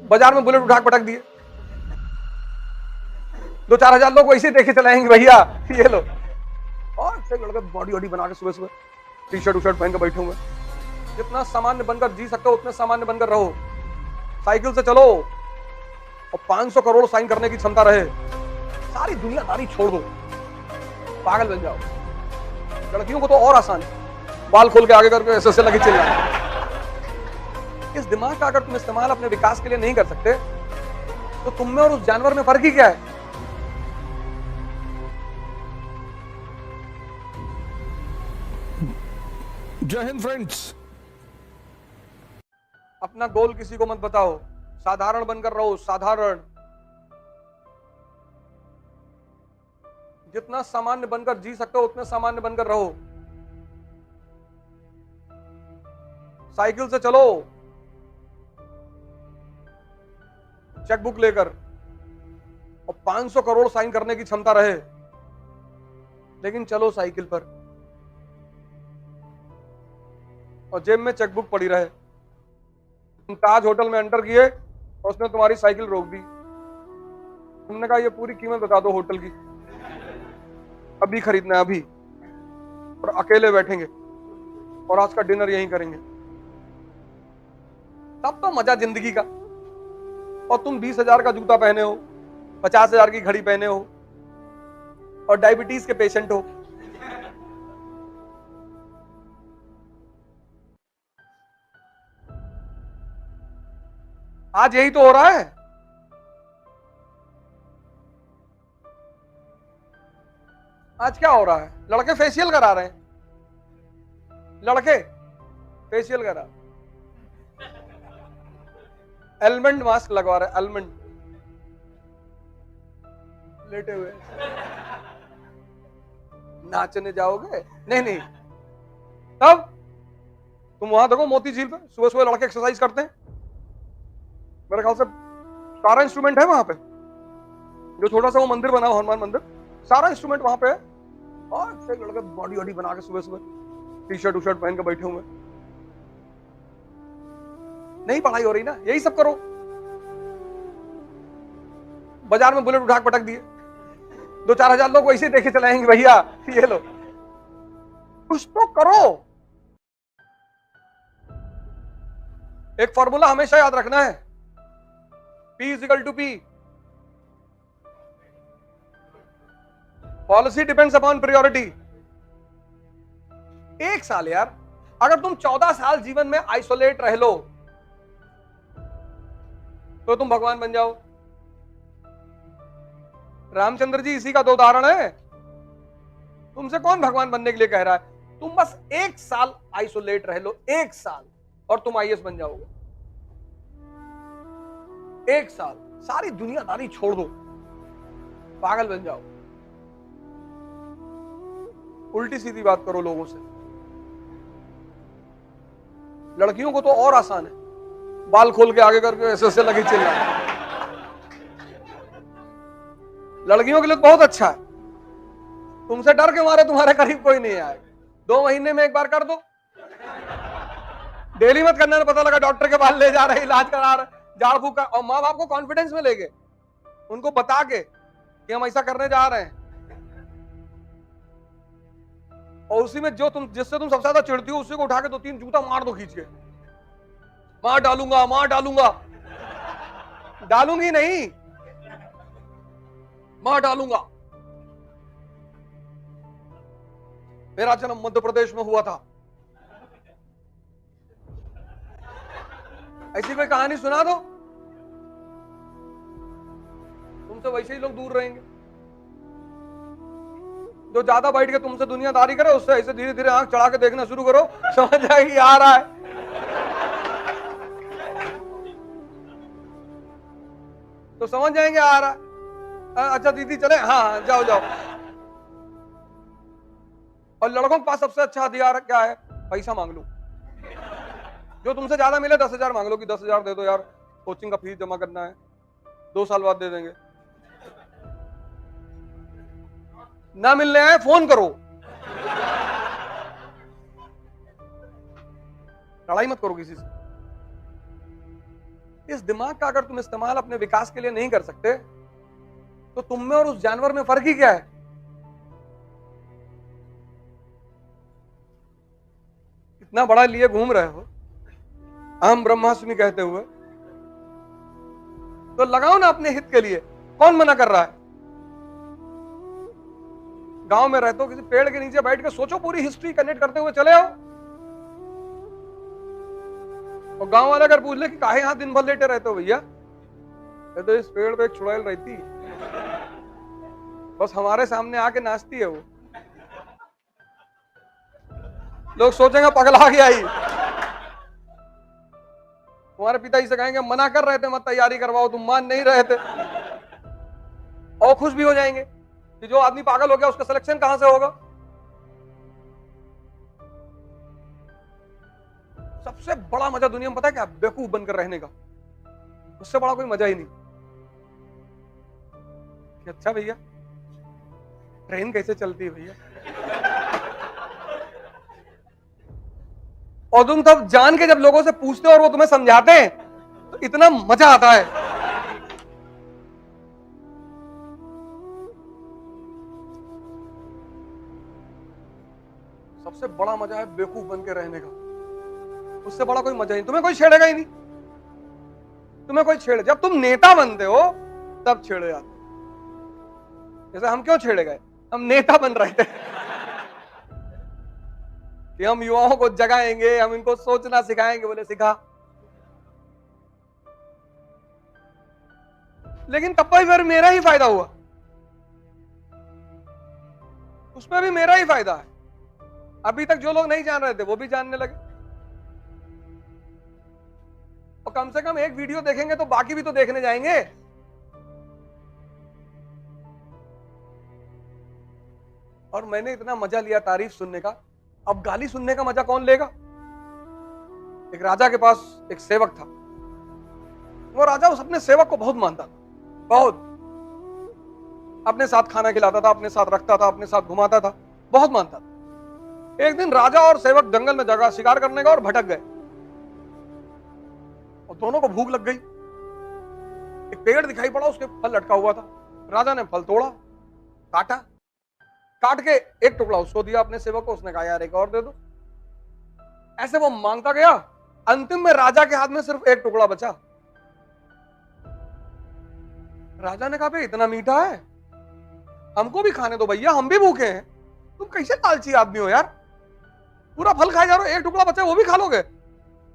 बाजार में बुलेट उठा के पटक दिए, 2-4 हजार लोग वैसे देखे चलाएंगे भैया ये लो। और से लड़के बॉडी वॉडी बना के सुबह सुबह टी शर्ट पहन के बैठे हुए। जितना सामान्य बनकर जी सकते हो उतने सामान्य बनकर रहो। साइकिल से चलो और 500 करोड़ साइन करने की क्षमता रहे, सारी दुनियादारी छोड़ दो, पागल बन जाओ। लड़कियों को तो और आसान है, बाल खोल के आगे करके ऐसे लगे चल रहा है। इस दिमाग का अगर तुम इस्तेमाल अपने विकास के लिए नहीं कर सकते तो तुम में और उस जानवर में फर्क ही क्या है? जय हिंद फ्रेंड्स। अपना गोल किसी को मत बताओ, साधारण बनकर रहो, साधारण। जितना सामान्य बनकर जी सकते हो उतने सामान्य बनकर रहो। साइकिल से चलो चेकबुक लेकर और 500 करोड़ साइन करने की क्षमता रहे, लेकिन चलो साइकिल पर और जेब में चेकबुक पड़ी रहे। तुम ताज होटल में एंटर किए और उसने तुम्हारी साइकिल रोक दी। तुमने कहा ये पूरी कीमत बता दो होटल की, अभी खरीदना है अभी, और अकेले बैठेंगे और आज का डिनर यहीं करेंगे। तब तो मजा जिंदगी का। और तुम 20,000 का जूता पहने हो, 50,000 की घड़ी पहने हो और डायबिटीज के पेशेंट हो। आज यही तो हो रहा है। आज क्या हो रहा है? लड़के फेशियल करा रहे हैं, लड़के फेशियल करा, एलमंड मास्क लगवा रहे, एलमंड लेटे हुए। नाचने जाओगे? नहीं। तब तुम वहां देखो मोती झील पे सुबह सुबह लड़के एक्सरसाइज करते हैं। मेरे ख्याल से सारा इंस्ट्रूमेंट है वहां पे, जो छोटा सा वो मंदिर बना हुआ हनुमान मंदिर, सारा इंस्ट्रूमेंट वहां पे है। और से लड़के बॉडी वॉडी बना के सुबह सुबह टी शर्ट पहन के बैठे हुए। नहीं पढ़ाई हो रही ना, यही सब करो। बाजार में बुलेट उठा के पटक दिए, 2-4 हजार लोग वैसे देखे चलाएंगे भैया ये लो। कुछ तो करो। एक फॉर्मूला हमेशा याद रखना है, P = P। Policy depends upon priority. एक साल यार, अगर तुम 14 साल जीवन में आइसोलेट रह लो तो तुम भगवान बन जाओ। रामचंद्र जी इसी का तो उदाहरण है। तुमसे कौन भगवान बनने के लिए कह रहा है? तुम बस 1 साल आइसोलेट रह लो, 1 साल, और तुम IAS बन जाओगे। 1 साल, सारी दुनियादारी छोड़ दो, पागल बन जाओ। उल्टी सीधी बात करो लोगों से। लड़कियों को तो और आसान है, बाल खोल के आगे करके ऐसे लगे चल रहा है। लड़कियों के लिए बहुत अच्छा है। तुमसे डर के मारे तुम्हारे करीब कोई नहीं आएगा। 2 महीने में एक बार कर दो, डेली मत करना। पता लगा डॉक्टर के पास ले जा रहे, इलाज करा रहे, झाड़ फूक का। और माँ बाप को कॉन्फिडेंस में लेके उनको बता के कि हम ऐसा करने जा रहे हैं, और उसी में जो तुम जिससे तुम सबसे ज्यादा चिढ़ती हो उसी को उठा के 2-3 जूता मार दो खींच के। मार डालूंगा, मार डालूंगा। डालूंगी नहीं, मार डालूंगा। मेरा जन्म मध्य प्रदेश में हुआ था, ऐसी कोई कहानी सुना दो, तुमसे वैसे ही लोग दूर रहेंगे। जो ज्यादा बैठ के तुमसे दुनियादारी करे उससे ऐसे धीरे धीरे आंख चढ़ा के देखना शुरू करो, समझ जाएगी आ रहा है। तो समझ जाएंगे आ रहा है। अच्छा दीदी चले, हाँ जाओ जाओ। और लड़कों के पास सबसे अच्छा हथियार क्या है? पैसा मांग लो। जो तुमसे ज्यादा मिले 10,000 मांग लो कि 10,000 दे दो यार, कोचिंग का फीस जमा करना है, 2 साल बाद दे देंगे। ना मिलने आए फोन करो, लड़ाई मत करो किसी से। इस दिमाग का अगर तुम इस्तेमाल अपने विकास के लिए नहीं कर सकते तो तुम में और उस जानवर में फर्क ही क्या है? इतना बड़ा लिए घूम रहे हो अहम ब्रह्मास्मि कहते हुए, तो लगाओ ना अपने हित के लिए। कौन मना कर रहा है? गांव में रहते हो, किसी पेड़ के नीचे बैठ के सोचो, पूरी हिस्ट्री कनेक्ट करते हुए चले आओ। और गांव वाले अगर पूछ ले कि काहे यहां दिन भर लेटे रहते हो भैया, तो इस पेड़ पे एक चुड़ैल रहती, बस हमारे सामने आके नाचती है वो। लोग सोचेंगे पगला गया ही। तुम्हारे पिताजी से कहेंगे मना कर रहे थे मत तैयारी करवाओ, तुम मान नहीं रहे थे। और खुश भी हो जाएंगे कि जो आदमी पागल हो गया उसका सिलेक्शन कहां से होगा। सबसे बड़ा मजा दुनिया में पता है क्या? बेवकूफ बनकर रहने का। उससे बड़ा कोई मजा ही नहीं। कि अच्छा भैया ट्रेन कैसे चलती है भैया, और तुम तब जान के जब लोगों से पूछते हो और वो तुम्हें समझाते हैं तो इतना मजा आता है। सबसे बड़ा मजा है बेवकूफ बन के रहने का। उससे बड़ा कोई मजा ही नहीं। तुम्हें कोई छेड़ेगा ही नहीं। तुम्हें कोई छेड़े, जब तुम नेता बनते हो तब छेड़े जाते। जैसे हम क्यों छेड़े गए? हम नेता बन रहे थे कि हम युवाओं को जगाएंगे, हम इनको सोचना सिखाएंगे। बोले सिखा, लेकिन तब भी फिर मेरा ही फायदा हुआ, उसमें भी मेरा ही फायदा है। अभी तक जो लोग नहीं जान रहे थे वो भी जानने लगे, और कम से कम एक वीडियो देखेंगे तो बाकी भी तो देखने जाएंगे। और मैंने इतना मजा लिया तारीफ सुनने का, अब गाली सुनने का मजा कौन लेगा? एक राजा के पास एक सेवक था। वो राजा उस अपने सेवक को बहुत मानता था, बहुत। अपने साथ खाना खिलाता था, अपने साथ रखता था, अपने साथ घुमाता था, बहुत मानता था। एक दिन राजा और सेवक जंगल में जगह शिकार करने का और भटक गए, और दोनों को भूख लग गई। एक पेड़ दिखाई पड़ा, उसके फल लटका हुआ था। राजा ने फल तोड़ा, काटा, काट के एक टुकड़ा उसको दिया अपने सेवक को। उसने कहा यार एक और दे दो। ऐसे वो मांगता गया, अंतिम में राजा के हाथ में सिर्फ एक टुकड़ा बचा। राजा ने कहा भाई इतना मीठा है, हमको भी खाने दो भैया, हम भी भूखे हैं। तुम कैसे लालची आदमी हो यार, पूरा फल खाए जा रहे हो, एक टुकड़ा बचा वो भी खा लोगे।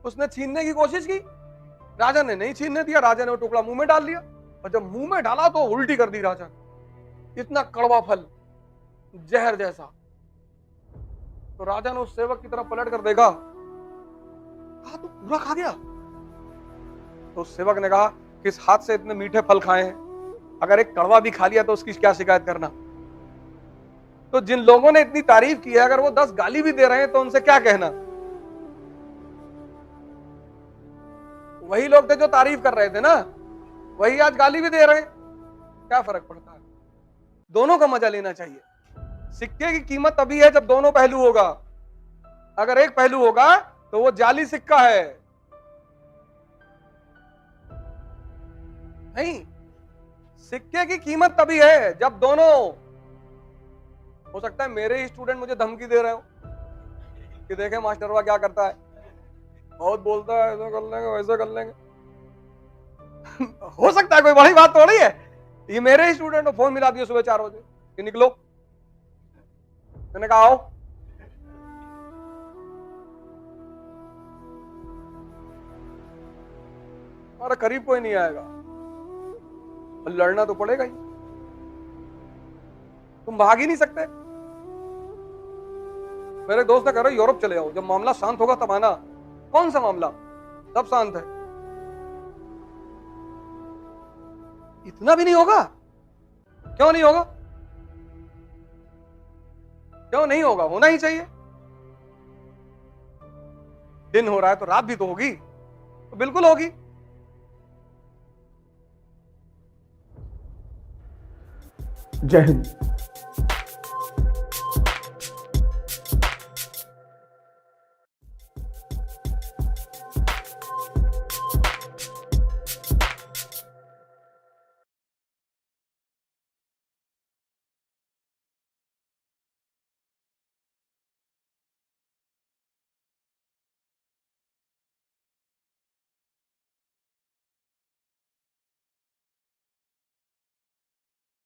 उसने छीनने की कोशिश की, राजा ने नहीं छीनने दिया। राजा ने वो टुकड़ा मुंह में डाल लिया, और जब मुंह में डाला तो उल्टी कर दी राजा। इतना कड़वा फल, जहर जैसा। तो राजा ने उस सेवक की तरफ पलट कर देखा, कहा तू पूरा खा गया? तो उस सेवक ने कहा किस हाथ से इतने मीठे फल खाए हैं, अगर एक कड़वा भी खा लिया तो उसकी क्या शिकायत करना। तो जिन लोगों ने इतनी तारीफ की है, अगर वो 10 गाली भी दे रहे हैं तो उनसे क्या कहना। वही लोग थे जो तारीफ कर रहे थे ना, वही आज गाली भी दे रहे हैं। क्या फर्क पड़ता है? दोनों का मजा लेना चाहिए। सिक्के की कीमत तभी है जब दोनों पहलू होगा। अगर एक पहलू होगा तो वो जाली सिक्का है। नहीं, सिक्के की कीमत तभी है जब दोनों। हो सकता है मेरे ही स्टूडेंट मुझे धमकी दे रहे हो कि देखे मास्टरवा क्या करता है, बहुत बोलता है, ऐसा कर लेंगे वैसे कर लेंगे। हो सकता है, कोई बड़ी बात थोड़ी है। ये मेरे ही स्टूडेंट को फोन मिला दिया सुबह 4 बजे कि निकलो। मैंने कहा आओ। हमारा करीब कोई नहीं आएगा, लड़ना तो पड़ेगा ही। तुम भाग ही नहीं सकते। मेरे दोस्त ने कह रहे यूरोप चले जाओ, जब मामला शांत होगा तब आना। कौन सा मामला? सब शांत है। इतना भी नहीं होगा? क्यों नहीं होगा? क्यों नहीं होगा? होना ही चाहिए। दिन हो रहा है तो रात भी तो होगी, तो बिल्कुल होगी। जय हिंद।